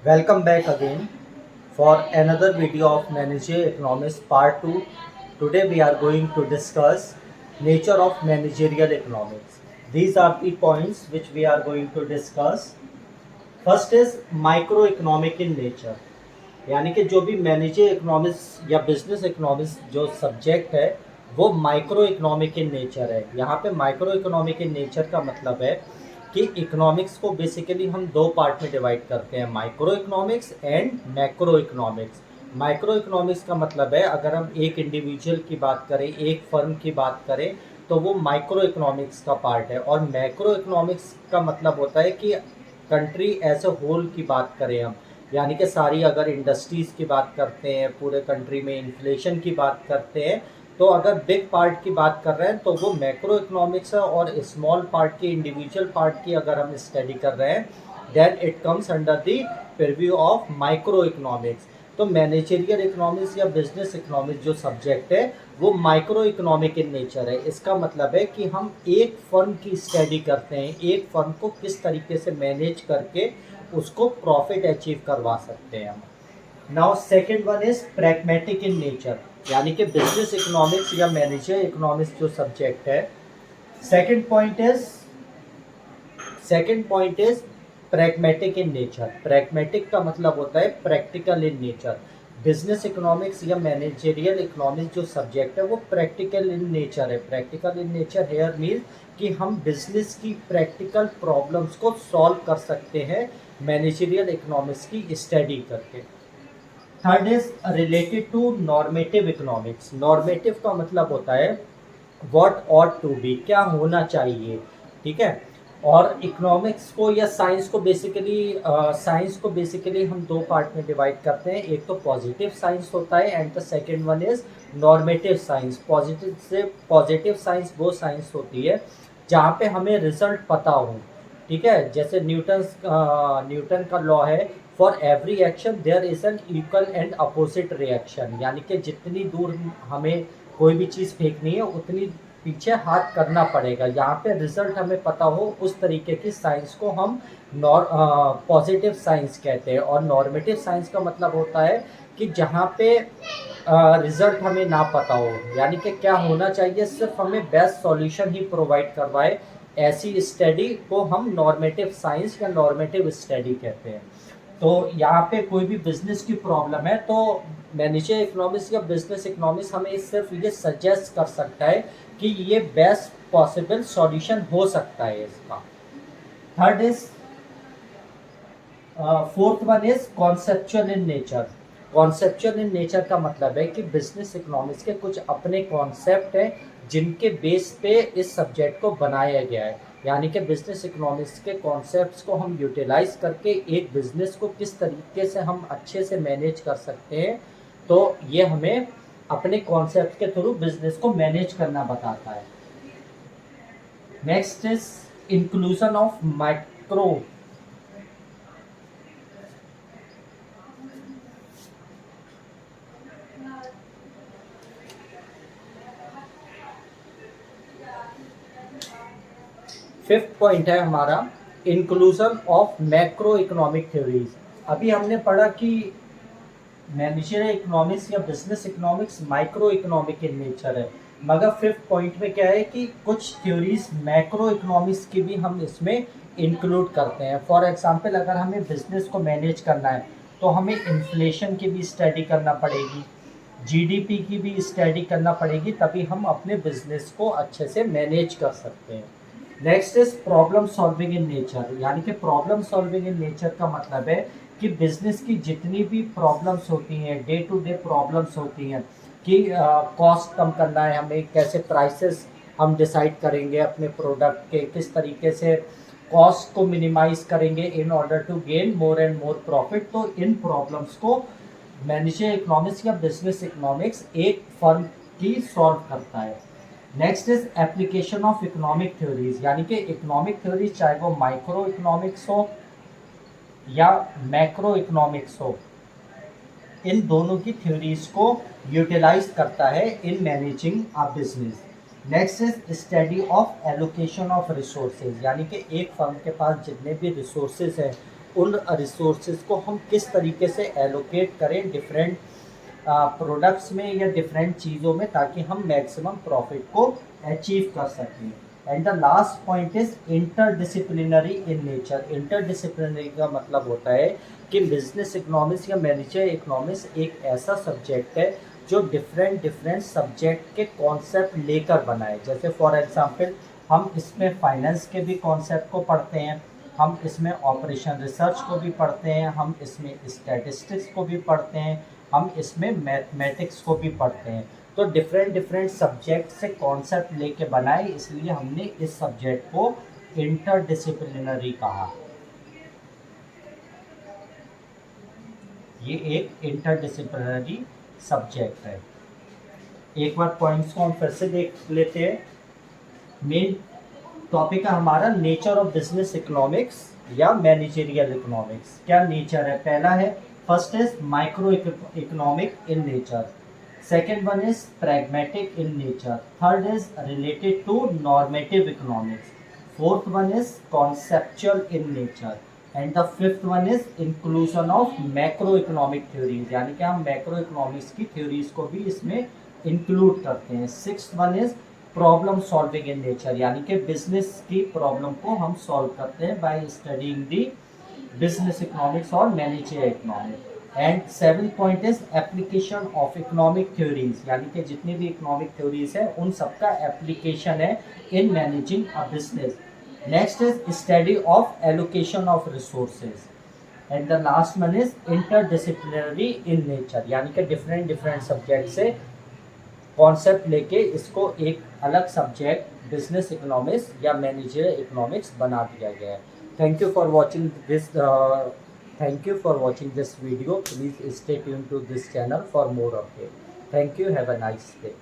Welcome back again for another video of Managerial Economics Part 2. Today we are going to discuss nature of managerial economics. These are the points which we are going to discuss. First is microeconomic in nature. यानी कि जो भी manager economics या business economics जो subject है वो micro economic in nature है। यहाँ पे माइक्रो इकोनॉमिक इन नेचर का मतलब है कि इकोनॉमिक्स को बेसिकली हम दो पार्ट में डिवाइड करते हैं, micro economics and macro economics. Micro economics का मतलब है अगर हम एक इंडिविजुअल की बात करें, एक फर्म की बात करें तो वो माइक्रो इकोनॉमिक्स का पार्ट है, और मैक्रो इकोनॉमिक्स का मतलब होता है कि कंट्री एज ए होल की बात करें हम, यानी कि सारी अगर इंडस्ट्रीज़ की बात करते हैं, पूरे कंट्री में इन्फ्लेशन की बात करते हैं, तो अगर बिग पार्ट की बात कर रहे हैं तो वो मैक्रो इकोनॉमिक्स है, और स्मॉल पार्ट की, इंडिविजुअल पार्ट की अगर हम स्टडी कर रहे हैं then it comes under the preview of micro economics. तो मैनेजरियल इकोनॉमिक्स या बिजनेस इकोनॉमिक्स जो सब्जेक्ट है वो माइक्रो इकोनॉमिक इन नेचर है। इसका मतलब है कि हम एक फर्म की स्टडी करते हैं, एक फर्म को किस तरीके से मैनेज करके उसको प्रॉफिट अचीव करवा सकते हैं हम। Now second one is pragmatic in nature, यानी कि बिजनेस इकोनॉमिक्स या मैनेजर इकोनॉमिक्स जो सब्जेक्ट है। Second point is pragmatic in nature. Pragmatic का मतलब होता है practical in nature. Business economics या मैनेजरियल इकोनॉमिक्स जो सब्जेक्ट है वो प्रैक्टिकल इन नेचर है। Practical in nature here mean कि हम बिजनेस की प्रैक्टिकल प्रॉब्लम्स को सॉल्व कर सकते हैं मैनेजरियल इकोनॉमिक्स की स्टडी करके। Third is related to normative economics. Normative का मतलब होता है व्हाट ऑट टू बी, क्या होना चाहिए, ठीक है। और इकोनॉमिक्स को या साइंस को बेसिकली हम दो पार्ट में डिवाइड करते हैं। एक तो पॉजिटिव साइंस होता है and the second one is normative science. Positive science वो साइंस होती है जहाँ पे हमें रिजल्ट पता हो, ठीक है। जैसे न्यूटन का लॉ है, for every action there is an equal and opposite reaction, यानी कि जितनी दूर हमें कोई भी चीज़ फेंकनी है उतनी पीछे हाथ करना पड़ेगा। यहाँ पे रिजल्ट हमें पता हो, उस तरीके की साइंस को हम पॉजिटिव साइंस कहते हैं। और नॉर्मेटिव साइंस का मतलब होता है कि जहाँ पे रिजल्ट हमें ना पता हो, यानी कि क्या होना चाहिए, सिर्फ हमें बेस्ट सॉल्यूशन ही प्रोवाइड करवाए, ऐसी स्टडी को हम नॉर्मेटिव साइंस या नॉर्मेटिव स्टडी कहते हैं। तो यहाँ पे कोई भी बिजनेस की प्रॉब्लम है तो मैनेजर इकोनॉमिक्स या बिजनेस इकोनॉमिक्स हमें सिर्फ ये सजेस्ट कर सकता है कि ये बेस्ट पॉसिबल सॉल्यूशन हो सकता है इसका। Third is fourth one is conceptual in nature. Conceptual in nature का मतलब है कि बिजनेस इकोनॉमिक्स के कुछ अपने कॉन्सेप्ट हैं जिनके बेस पे इस सब्जेक्ट को बनाया गया है, यानी कि बिजनेस इकोनॉमिक्स के कॉन्सेप्ट्स को हम यूटिलाइज करके एक बिजनेस को किस तरीके से हम अच्छे से मैनेज कर सकते हैं, तो ये हमें अपने कॉन्सेप्ट के थ्रू बिजनेस को मैनेज करना बताता है। Next is inclusion of micro. Fifth point है हमारा inclusion of macro economic theories. अभी हमने पढ़ा कि मैनेजरियल इकोनॉमिक्स या business economics micro economic in nature है, मगर फिफ्थ पॉइंट में क्या है कि कुछ थ्योरीज मैक्रो इकोनॉमिक्स की भी हम इसमें इंक्लूड करते हैं। फॉर एग्जांपल अगर हमें बिजनेस को मैनेज करना है तो हमें इन्फ्लेशन की भी स्टडी करना पड़ेगी, जीडीपी की भी स्टडी करना पड़ेगी, तभी हम अपने बिजनेस को अच्छे से मैनेज कर सकते हैं। Next is problem solving in nature, यानी कि प्रॉब्लम सॉल्विंग इन नेचर का मतलब है कि बिजनेस की जितनी भी प्रॉब्लम्स होती हैं, डे टू डे प्रॉब्लम्स होती हैं कि कॉस्ट कम करना है हमें, कैसे प्राइसेस हम डिसाइड करेंगे अपने प्रोडक्ट के, किस तरीके से कॉस्ट को मिनिमाइज करेंगे in order to gain more and more profit. तो इन प्रॉब्लम्स को मैनेजर इकोनॉमिक्स या बिजनेस इकोनॉमिक्स एक फर्म की सॉल्व करता है। Next is application of economic theories, यानी कि इकोनॉमिक थ्योरीज चाहे वो माइक्रो इकोनॉमिक्स हो या मैक्रो इकोनॉमिक्स हो, इन दोनों की थ्योरीज को यूटिलाइज करता है in managing a business. Next is study of allocation of resources, यानी कि एक फर्म के पास जितने भी रिसोर्सेज हैं उन रिसोर्सेज को हम किस तरीके से एलोकेट करें डिफरेंट प्रोडक्ट्स में या डिफरेंट चीज़ों में, ताकि हम मैक्सिमम प्रॉफिट को अचीव कर सकें। And the last point is interdisciplinary in nature. Interdisciplinary का मतलब होता है कि बिजनेस इकोनॉमिक्स या मैनेजर इकोनॉमिक्स एक ऐसा सब्जेक्ट है जो डिफरेंट डिफरेंट सब्जेक्ट के कॉन्सेप्ट लेकर बनाए। जैसे फॉर एग्जांपल हम इसमें फाइनेंस के भी कॉन्सेप्ट को पढ़ते हैं, हम इसमें ऑपरेशन रिसर्च को भी पढ़ते हैं, हम इसमें स्टैटिस्टिक्स को भी पढ़ते हैं, हम इसमें मैथमेटिक्स को भी पढ़ते हैं। तो डिफरेंट डिफरेंट सब्जेक्ट से कॉन्सेप्ट लेके बनाए, इसलिए हमने इस सब्जेक्ट को इंटरडिसिप्लिनरी कहा। ये एक इंटरडिसिप्लिनरी सब्जेक्ट है। एक बार पॉइंट्स को हम फिर से देख लेते हैं। मेन टॉपिक है हमारा नेचर ऑफ बिजनेस इकोनॉमिक्स या मैनेजरियल इकोनॉमिक्स। क्या नेचर है? पहला है, first is micro economic in nature, second one is pragmatic in nature, third is related to normative economics, fourth one is conceptual in nature, and the fifth one is inclusion of macro economic theories, यानी कि हम macro economics की theories को भी इसमें include करते हैं। Sixth one is problem solving in nature, यानी कि बिजनेस की प्रॉब्लम को हम सॉल्व करते हैं बाय स्टडीइंग दी बिजनेस इकोनॉमिक्स और managerial economics. And seven point is application of economic theories, यानी कि जितनी भी इकोनॉमिक थ्योरीज है उन सबका एप्लीकेशन है in managing a business. Next is study of allocation of resources, and the last one is interdisciplinary in nature, यानी कि डिफरेंट डिफरेंट सब्जेक्ट से कॉन्सेप्ट लेके इसको एक अलग सब्जेक्ट बिजनेस इकोनॉमिक्स या मैनेजरियल इकोनॉमिक्स बना दिया गया है। Thank you for watching this video. Please stay tune to this channel for more update. Thank you, have a nice day.